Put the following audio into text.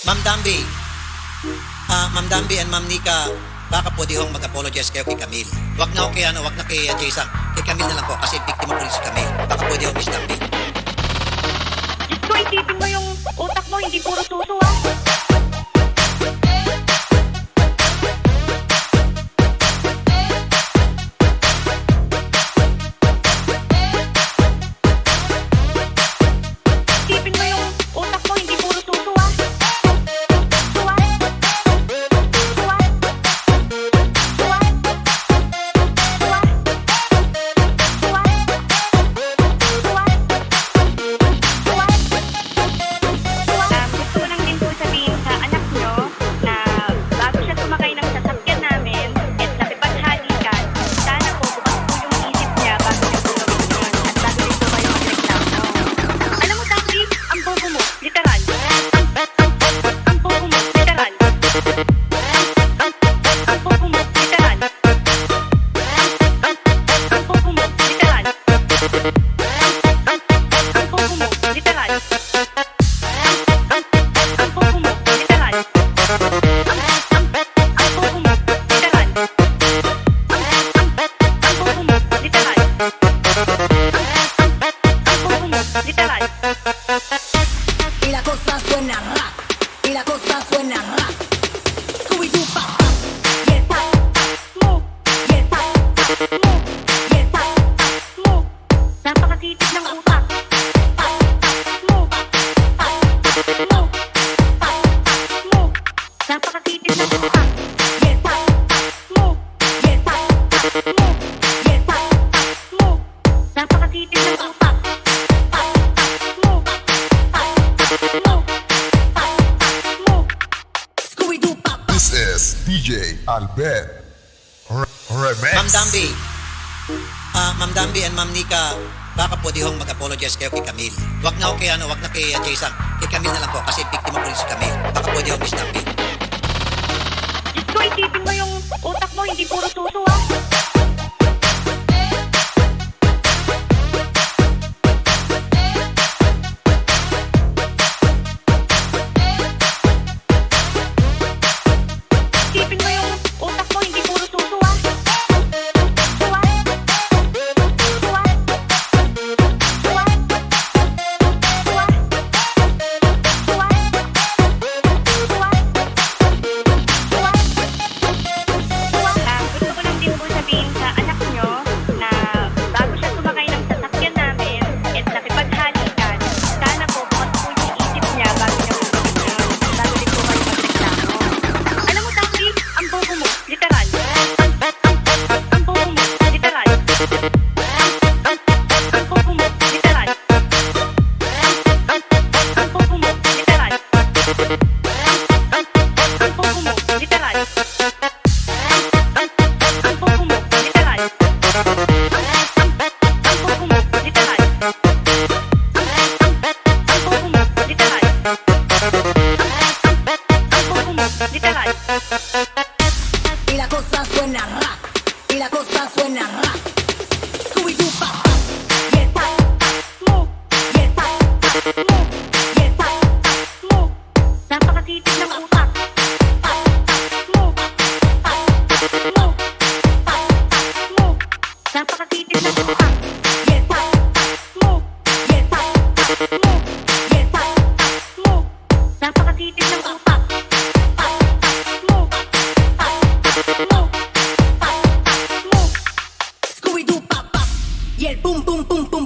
Ma'am Dambi, Ma'am Dambi and Ma'am Nika, baka pwede hong mag-apologize kayo kay Camille. Wag na kay wag na kay Jason. Kay Camille na lang po kasi biktima po rin si Camille. Baka pwede hong Miss Dambi. Diyos ko, isipin mo yung utak mo, hindi puro suso ah. Isipin mo yung utak mo, hindi puro suso ah. Suwa. Suwa. Suwa. Suwa. Suwa. Gusto ko lang din po sabihin sa anak nyo na bago siya sumakay ng sasakyan namin at nakipaghalikan, sana po bukas po yung isip niya bago niya po gawin yun at bago rin po kayo magreklamo. Alam mo, Daddy, ang bobo mo, literal. Ang bobo mo, literal. Ang bobo mo, literal. Ang bobo mo, literal. Ang bobo mo, literal. Ang bobo mo, literal. Ang bobo mo, literal. Ang bobo mo, literal. Ang bobo mo, literal. Y la cosa suena ra, y la cosa suena ra. Scooby-Doo pop pop, y el pop Move, y el pop move, y el pop move. Napakasipit ng utak. Move, move, move. Napakasipit ng utak. y el pop Move, y el pop move, y el pop move. Napakasipit ng utak. Move, move, move. Scooby-Doo pop pop. This is DJ Albert Remix. Ma'am Dambi, Ma'am Dambi and Ma'am Nika, baka pwede hong mag-apologize kayo kay Camille. Wag na kay Jason. Kay Camille na lang po kasi biktima po rin si Camille. Baka pwede hong Miss Dambi. Diyos ko, isipin mo yung utak mo, hindi puro suso ah. Isipin mo yung utak mo, hindi puro suso ah. Suwa. Suwa. Suwa. Suwa. Suwa. Suwa. Gusto ko lang din po sabihin sa anak nyo na bago siya sumakay ng sasakyan namin at nakipaghalikan, sana po bukas po yung isip niya bago niya po gawin yun. Bago rin po kayo magreklamo. Alam mo, Daddy, ang bobo mo, literal. Ang bobo mo, literal. Ang bobo mo, literal. Ang bobo mo, literal. Ang bobo mo, literal. Ang bobo mo, literal. Ang bobo mo, literal. Ang bobo mo, literal. Ang bobo mo, literal. Y la cosa suena ra, y la cosa suena ra. Scooby-Doo pop pop y el pop Move, y el pop move, y el pop move. Napakasipit ng utak. Move, move, move. Napakasipit ng utak. y el pop Move, y el pop move, y el pop move. Napakasipit ng utak. Move, move, move. Scooby-Doo pop pop y el pum pum pum pum